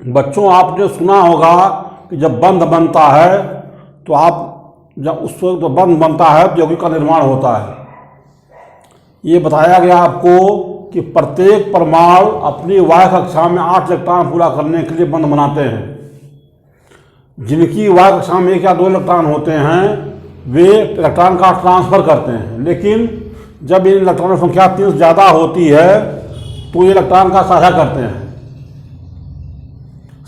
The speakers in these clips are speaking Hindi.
बच्चों, आपने सुना होगा कि जब बंध बनता है तो जब उस वक्त तो बंध बनता है तो यौगिक का निर्माण होता है। ये बताया गया आपको कि प्रत्येक परमाणु अपनी वाह्य कक्षा में 8 इलेक्ट्रॉन पूरा करने के लिए बंध बनाते हैं। जिनकी वाह्य कक्षा में 1 या 2 इलेक्ट्रॉन होते हैं वे इलेक्ट्रॉन का ट्रांसफर करते हैं, लेकिन जब इन इलेक्ट्रॉनों की संख्या 3 से ज़्यादा होती है तो ये इलेक्ट्रॉन का साझा करते हैं।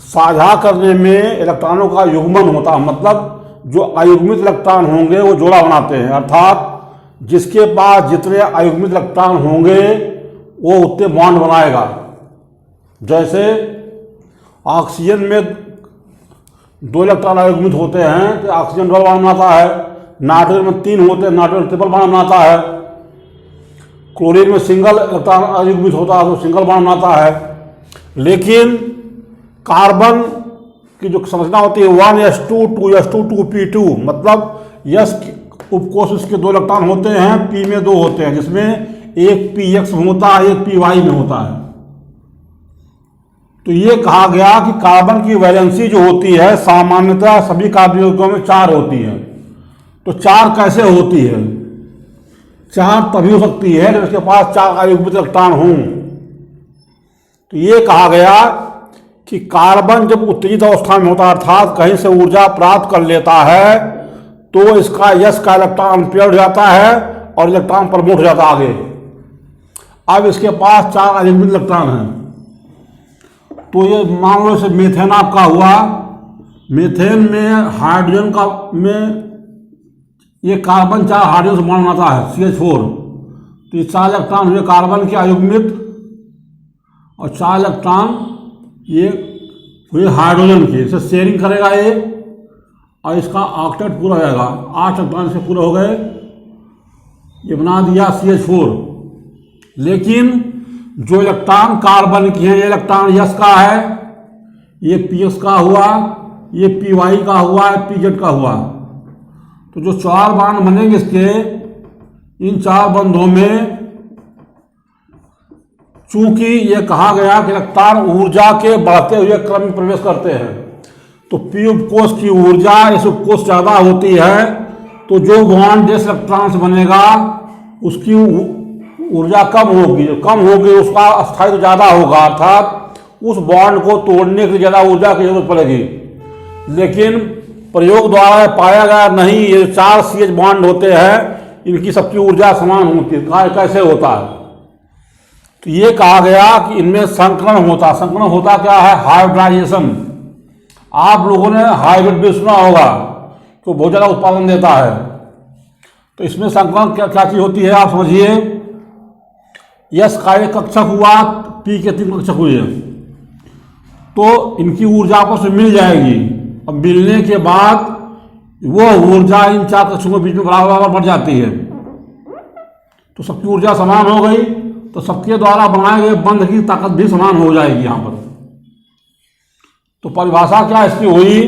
साझा करने में इलेक्ट्रॉनों का युग्मन होता है, मतलब जो अयुग्मित इलेक्ट्रॉन होंगे वो जोड़ा बनाते हैं, अर्थात जिसके पास जितने अयुग्मित इलेक्ट्रॉन होंगे वो उतने बॉन्ड बनाएगा। जैसे ऑक्सीजन में 2 इलेक्ट्रॉन अयुग्मित होते हैं तो ऑक्सीजन डबल बॉन्ड बनाता है। नाइट्रोजन में 3 होते हैं, नाइट्रोजन ट्रिपल बॉन्ड बनाता है। क्लोरीन में सिंगल इलेक्ट्रॉन अयुग्मित होता है तो सिंगल बॉन्ड बनाता है। लेकिन कार्बन की जो संरचना होती है 1s2 2s2 2p2, मतलब यस उपकोष इसके 2 इलेक्ट्रॉन होते हैं, p में 2 होते हैं, जिसमें एक px में होता है, एक py में होता है। तो ये कहा गया कि कार्बन की वैलेंसी जो होती है सामान्यतः सभी कार्बन यौगिकों में 4 होती है। तो 4 कैसे होती है? 4 तभी हो सकती है जब इसके पास 4 अयुग्मित इलेक्ट्रॉन हों। तो ये कहा गया कि कार्बन जब उत्तेजित अवस्था में होता है, अर्थात कहीं से ऊर्जा प्राप्त कर लेता है, तो इसका यस का इलेक्ट्रॉन अनपेयर्ड हो जाता है और इलेक्ट्रॉन प्रमोट हो जाता है आगे। अब इसके पास 4 अयुग्मित इलेक्ट्रॉन हैं। तो ये मान लो इसे मीथेन आपका हुआ। मीथेन में हाइड्रोजन का में ये कार्बन 4 हाइड्रोजन से बॉन्ड बनाता है CH4। तो ये 4 इलेक्ट्रॉन हुए कार्बन के अयुग्मित और 4 इलेक्ट्रॉन ये हुए हाइड्रोजन के। इसे शेयरिंग करेगा ये और इसका ऑक्टेट पूरा हो जाएगा। 8 इलेक्ट्रॉन से पूरे हो गए, ये बना दिया CH4। लेकिन जो इलेक्ट्रॉन कार्बन की है, ये इलेक्ट्रॉन यस का है, ये px का हुआ, ये py का हुआ, pz का हुआ। तो जो 4 बॉन्ड बनेंगे इसके, इन 4 बंधों में चूंकि ये कहा गया कि इलेक्ट्रॉन ऊर्जा के बढ़ते हुए क्रम में प्रवेश करते हैं, तो p उपकोष की ऊर्जा इस उपकोष ज़्यादा होती है, तो जो बॉन्ड जिस इलेक्ट्रॉन से बनेगा उसकी ऊर्जा कम होगी। जो कम होगी उसका स्थायित्व ज़्यादा होगा, अर्थात उस बॉन्ड को तोड़ने के लिए ज़्यादा ऊर्जा की जरूरत पड़ेगी। लेकिन प्रयोग द्वारा पाया गया नहीं, ये 4 CH बॉन्ड होते हैं, इनकी सबकी ऊर्जा समान होती है। कैसे होता है? तो ये कहा गया कि इनमें संकरण होता। संकरण होता क्या है? हाइब्रिडाइजेशन। आप लोगों ने हाइब्रिड भी सुना होगा, तो बहुत ज़्यादा उत्पादन देता है। तो इसमें संकरण क्या क्या चीज़ होती है आप समझिए। यस का एक कक्षक हुआ, पी के 3 कक्षक हुए, तो इनकी ऊर्जा आपस में मिल जाएगी। अब मिलने के बाद वो ऊर्जा इन 4 कक्षकों के बीच में बराबर बराबर बढ़ जाती है, तो सबकी ऊर्जा समान हो गई, तो सबके द्वारा बनाए गए बंध की ताकत भी समान हो जाएगी यहाँ पर। तो परिभाषा क्या इसकी हुई?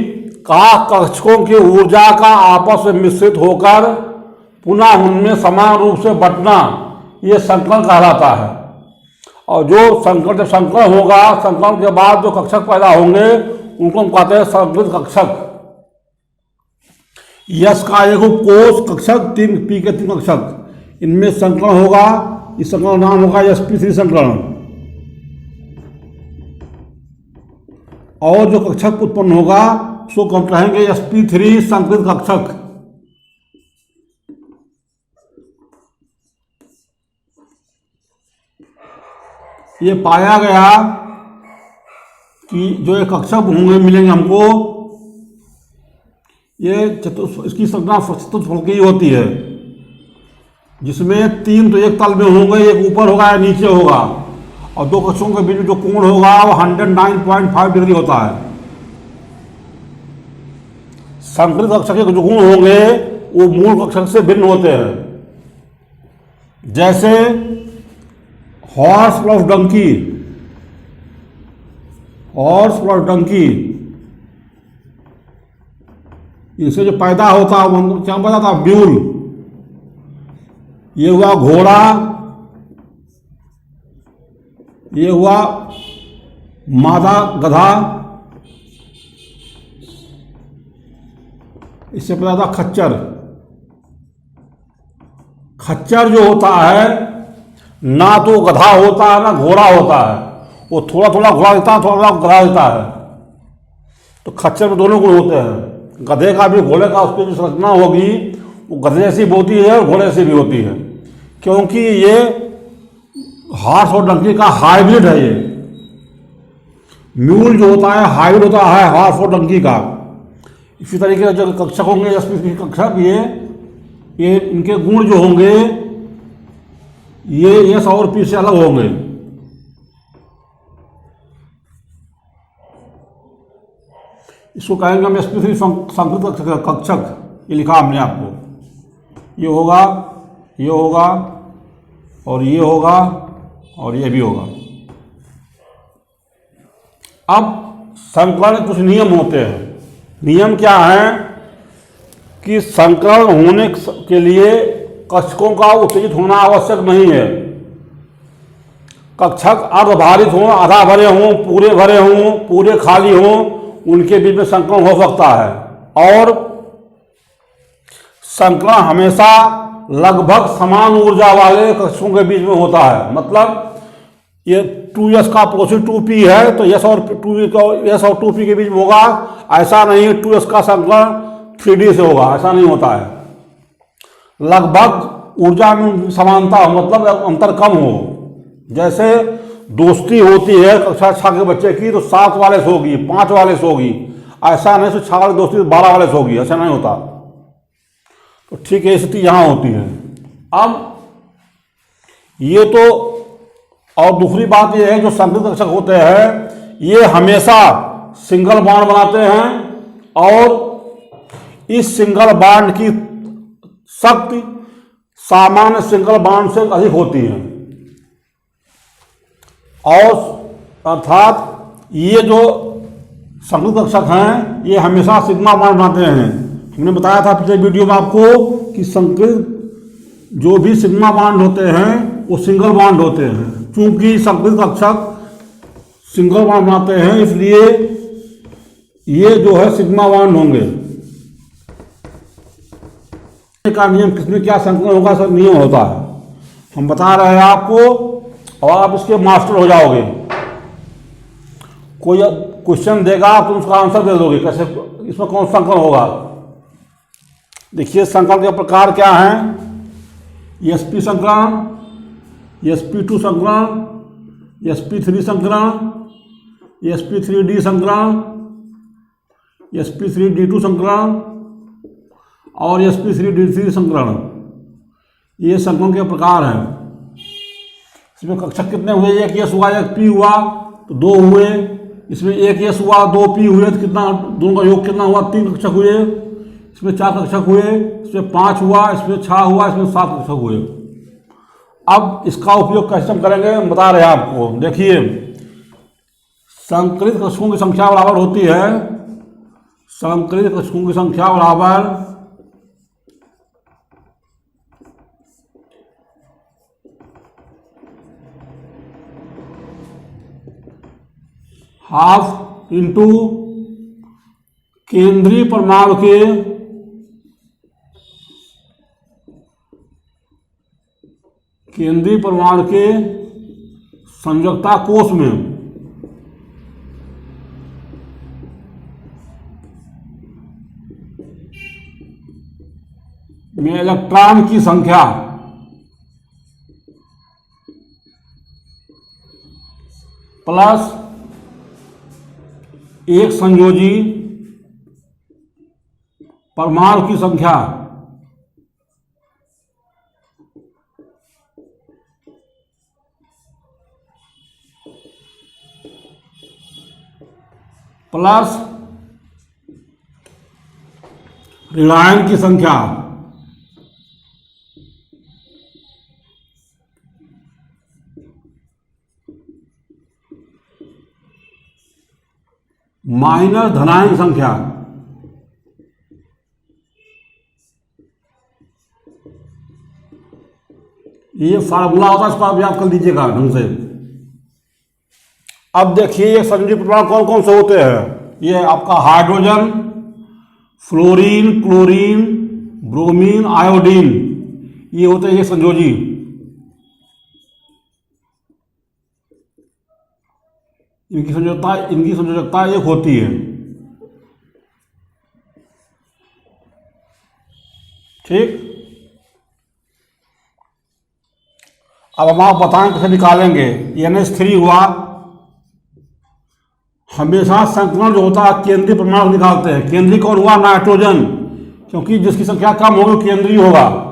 कहा कक्षकों की ऊर्जा का आपस में मिश्रित होकर पुनः उनमें समान रूप से बंटना, ये संकरण कहलाता है। और जो संकरण जब संकरण होगा, संकरण के बाद जो कक्षक पैदा होंगे उनको हम कहते हैं संकलित कक्षक। यस का एक उपकोष कक्षक, 3 पी के 3 कक्षक, इनमें संकरण होगा। इस संकरण नाम होगा sp3 संकरण। और जो कक्षक उत्पन्न होगा उसको हम कहेंगे sp3 संकलित कक्षक। ये पाया गया कि जो ये कक्षक होंगे मिलेंगे हमको, ये इसकी संरचना चतुष्फलकी होती है, जिसमें 3 तो एक तल में होंगे, एक ऊपर होगा या नीचे होगा, और 2 कक्षकों के बीच में जो कोण होगा वो 109.5 डिग्री होता है। संकलित कक्षक के जो गुण होंगे वो मूल कक्षक से भिन्न होते हैं। जैसे horse plus donkey, horse plus donkey, इनसे जो पैदा होता है वो क्या बताता है? ब्यूल। ये हुआ घोड़ा, ये हुआ मादा गधा, इससे पहला था खच्चर। खच्चर जो होता है ना तो गधा होता है ना घोड़ा होता है, वो थोड़ा थोड़ा घोड़ा देता है, थोड़ा थोड़ा गधा देता है। तो खच्चर में दोनों गुण होते हैं, गधे का भी घोड़े का, उसकी जो संरचना होगी वो गधे जैसी भी होती है और घोड़े जैसी भी होती है, क्योंकि ये हॉर्स और डंकी का हाइब्रिड है। ये म्यूल जो होता है हाइब्रिड होता है हॉर्स और डंकी का। इसी तरीके से जो कक्षक होंगे यशस्वी कक्षक, ये इनके गुण जो होंगे ये यस और पी से अलग होंगे। इसको कहेंगे हम यशस्वी संकृत कक्षक, ये लिखा हमने आपको। ये होगा, ये होगा और ये होगा और ये भी होगा। अब संकरण कुछ नियम होते हैं। नियम क्या है कि संकरण होने के लिए कक्षकों का उत्तेजित होना आवश्यक नहीं है। कक्षक अर्धभारित हों, आधा भरे हों, पूरे भरे हों, पूरे खाली हों, उनके बीच में संकरण हो सकता है। और संकरण हमेशा लगभग समान ऊर्जा वाले कक्षकों के बीच में होता है। मतलब ये 2s का अपोजिट 2p है तो s और 2p के बीच में होगा। ऐसा नहीं 2s का संकलन 3d से होगा, ऐसा नहीं होता है। लगभग ऊर्जा में समानता हो, मतलब अंतर कम हो। जैसे दोस्ती होती है कक्षा 6 के बच्चे की तो 7 वाले से होगी, 5 वाले से होगी। ऐसा नहीं तो 6 वाले दोस्ती 12 वाले से होगी, ऐसा नहीं होता। तो ठीक है, स्थिति यहाँ होती है। अब ये तो, और दूसरी बात यह है जो संकृत कक्षक होते हैं ये हमेशा सिंगल बॉन्ड बनाते हैं और इस सिंगल बॉन्ड की शक्ति सामान्य सिंगल बॉन्ड से अधिक होती है। और अर्थात ये जो संकृत कक्षक हैं ये हमेशा सिग्मा बॉन्ड बनाते हैं। हमने बताया था पिछले वीडियो में आपको कि संकृत जो भी सिग्मा बॉन्ड होते हैं वो सिंगल बॉन्ड होते हैं। चूंकि संकृत कक्षक सिंगल बॉन्ड बनाते हैं इसलिए ये जो है सिग्मा बॉन्ड होंगे। का नियम किसमें क्या संकलन होगा, सब नियम होता है, हम बता रहे हैं आपको और आप इसके मास्टर हो जाओगे। कोई क्वेश्चन देगा तुम उसका आंसर दे दोगे कैसे, इसमें कौन सा संकलन होगा। देखिए संकलन के प्रकार क्या हैं। sp संकलन, sp2 संकरण, sp3 संकरण, sp3d संकरण, sp3d2 संकरण और sp3d3 संकरण। ये संकरण के प्रकार हैं। इसमें कक्षक कितने हुए, एक यस हुआ, एक पी हुआ तो 2 हुए। इसमें एक यस हुआ 2 पी हुए तो कितना, दोनों का योग कितना हुआ, 3 कक्षक हुए। इसमें 4 कक्षक हुए, इसमें 5 हुआ, इसमें 6 हुआ, इसमें 7 कक्षक हुए। अब इसका उपयोग कैसे हम करेंगे हम बता रहे हैं आपको। देखिए संकलित कक्षकों की संख्या बराबर होती है, संकलित कक्षकों की संख्या बराबर हाफ इंटू केंद्रीय परमाणु के संयोजकता कोष में इलेक्ट्रॉन की संख्या प्लस एक संयोजी परमाणु की संख्या प्लस ऋणायन की संख्या माइनस धनायन संख्या। ये फार्मूला होता है, इसको आप याद कर लीजिएगा ढंग से। अब देखिए ये संयोजी परमाणु कौन कौन से होते हैं। ये आपका hydrogen, fluorine, chlorine, bromine, iodine, ये होते हैं ये संयोजी। इनकी संयोजकता एक होती है। ठीक, अब हम आप बताएं कैसे निकालेंगे। NH3 हुआ, हमेशा संकलन जो होता है केंद्रीय परमाणु निकालते हैं। केंद्रीय कौन हुआ? नाइट्रोजन, क्योंकि जिसकी संख्या कम होगी केंद्रीय होगा।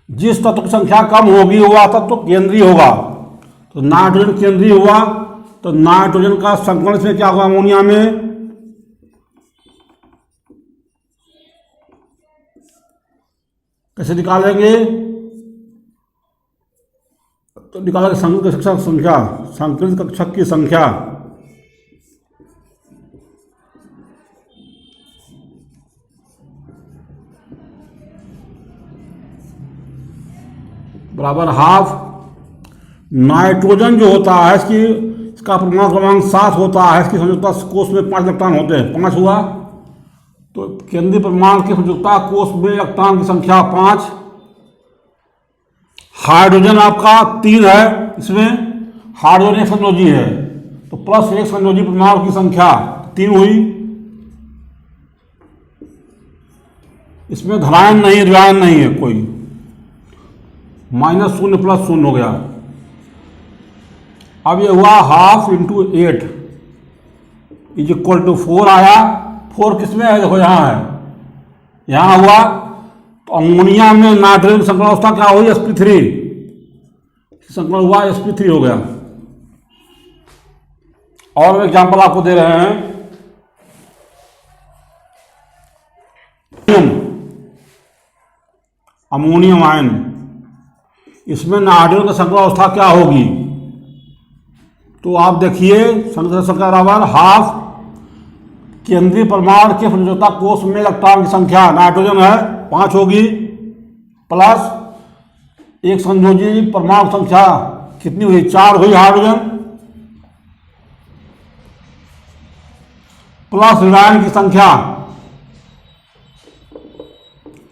जिस तत्व की संख्या कम होगी वह तत्व केंद्रीय होगा। तो नाइट्रोजन केंद्रीय हुआ, तो नाइट्रोजन का संकलन इसमें क्या होगा? अमोनिया में। कैसे निकालेंगे? तो निकालेंगे संकलित कक्षक संख्या, संकलित कक्षक की संख्या बराबर हाफ। नाइट्रोजन जो होता है इसका परमाणु क्रमांक 7 होता है। इसकी संयोजकता कोष में 5 इलेक्ट्रॉन होते हैं, 5 हुआ। तो केंद्रीय परमाणु की संयोजकता कोष में इलेक्ट्रॉन की संख्या 5। हाइड्रोजन आपका 3 है, इसमें हाइड्रोजन एक संयोजी है, तो प्लस एक संयोजी परमाणु की संख्या 3 हुई। इसमें धनायन नहीं, ऋणायन नहीं है कोई, -0 + 0 हो गया। अब ये हुआ हाफ इंटू 8 = 4 आया। 4 किसमें है? देखो यहाँ है, यहाँ हुआ। तो अमोनिया में नाइट्रोजन की संकलन अवस्था क्या हुई? sp3 संकलन हुआ, sp3 हो गया। और एग्जाम्पल आपको दे रहे हैं। अमोनियम आयन, इसमें नाइट्रोजन की संकलन अवस्था क्या होगी? तो आप देखिए संख्या बराबर हाफ केंद्रीय परमाणु के संयोजकता कोष में इलेक्ट्रॉन की संख्या, नाइट्रोजन है 5 होगी, प्लस एक संयोजी परमाणु संख्या कितनी हुई? 4 हुई हाइड्रोजन, प्लस ऋणायन की संख्या।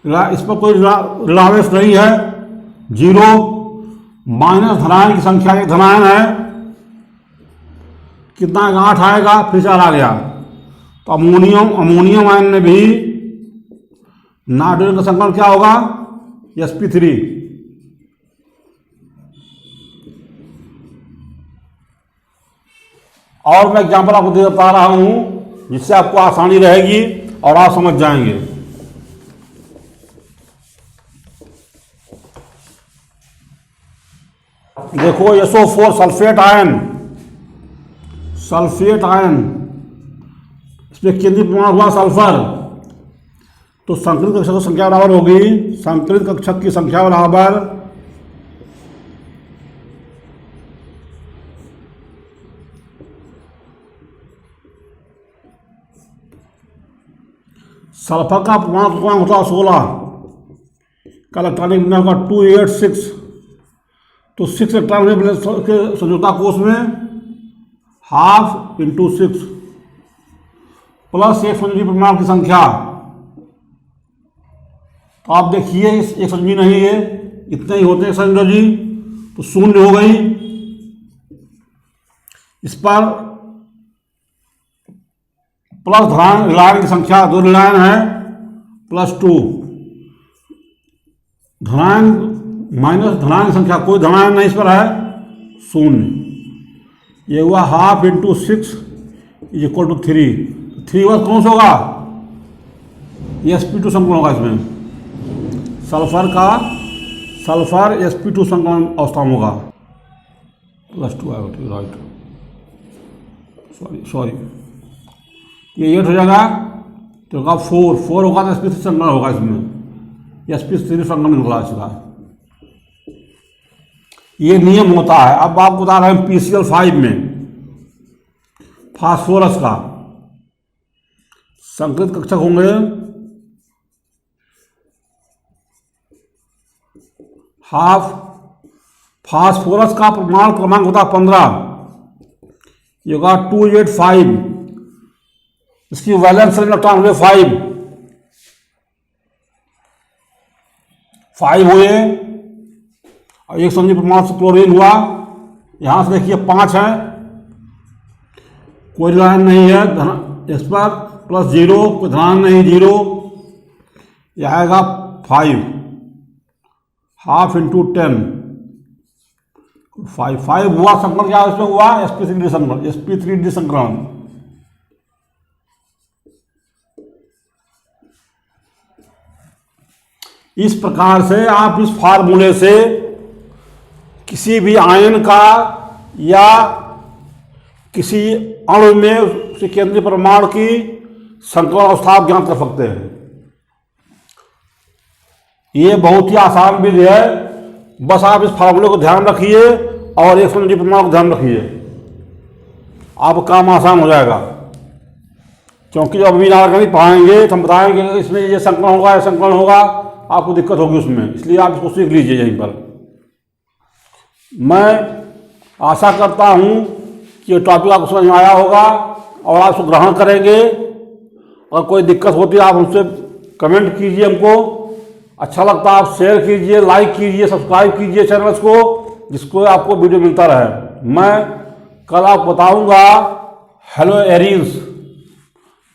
इस पर कोई ऋणावेश नहीं है, 0, माइनस धनायन की संख्या, एक धनायन है, कितना 8 आएगा, फिर 4 आ गया। तो अमोनियम आयन में भी नाइट्रोजन का संकलन क्या होगा? sp3। और मैं एग्जाम्पल आपको दे बता रहा हूं जिससे आपको आसानी रहेगी और आप समझ जाएंगे। देखो SO4 सल्फेट आयन, इसमें केंद्रीय परमाणु हुआ सल्फर। तो संकलित कक्षक की संख्या बराबर होगी, संकलित कक्षक की संख्या बराबर सल्फर का परमाणु क्रमांक होता है 16 का, इलेक्ट्रॉनिक विन्यास होगा 286। तो 6 इलेक्ट्रॉन के संयोजकता कोष में हाफ इंटू 6 प्लस एक संयोजी परमाणु की संख्या। तो आप देखिए एक संयोजी नहीं है, इतने ही होते हैं संयोजी, तो 0 हो गई। इस पर प्लस ऋणायन की संख्या, 2 ऋणायन है, +2 धनायन माइनस धनायन की संख्या, कोई धनायन नहीं इस पर है, 0। ये हुआ हाफ इंटू 6 = 3। 3 वर्ष कौन सा होगा? ये sp2 संकलन होगा। इसमें सल्फर sp2 संकलन अवस्था में होगा, +2 आएगा, ठीक, राइट, सॉरी ये 8 हो जाएगा, तो होगा 4 होगा, तो sp3 संकलन होगा। इसमें sp3 संकलन निकला इसका। ये नियम होता है। अब आपको बता रहे हैं PCl5 में फास्फोरस का संकलित कक्षक होंगे हाफ। फास्फोरस का परमाणु क्रमांक होता है 15, ये होगा 285, इसकी वैलेंस इलेक्ट्रॉन हुए 5 हुए, और एक समझी परमाणु से क्लोरीन हुआ। यहां से देखिए 5 है, कोई ऋणायन नहीं है इस पर, +0, कोई धनायन नहीं, 0, यह आएगा 5, ½ × 10, 5 हुआ। संकरण क्या इसमें हुआ? sp3 संकरण। इस प्रकार से आप इस फार्मूले से किसी भी आयन का या किसी अणु में उसके केंद्रीय परमाणु की संकलन अवस्था आप ज्ञात कर सकते हैं। ये बहुत ही आसान विधि है, बस आप इस फार्मूले को ध्यान रखिए और एक केंद्रीय परमाणु को ध्यान रखिए, आपका काम आसान हो जाएगा। क्योंकि जब अभी इनऑर्गेनिक पढ़ाएंगे तो हम बताएंगे इसमें ये संकलन होगा, ये संकलन होगा, आपको दिक्कत होगी उसमें, इसलिए आप इसको सीख लीजिए यहीं पर। मैं आशा करता हूँ कि ये टॉपिक आपको समझ में आया होगा और आप इसको ग्रहण करेंगे। और कोई दिक्कत होती है आप हमसे कमेंट कीजिए, हमको अच्छा लगता है आप शेयर कीजिए, लाइक कीजिए, सब्सक्राइब कीजिए चैनल्स को, जिसको आपको वीडियो मिलता रहे। मैं कल आपको बताऊँगा हेलो एरीज।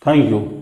Thank you.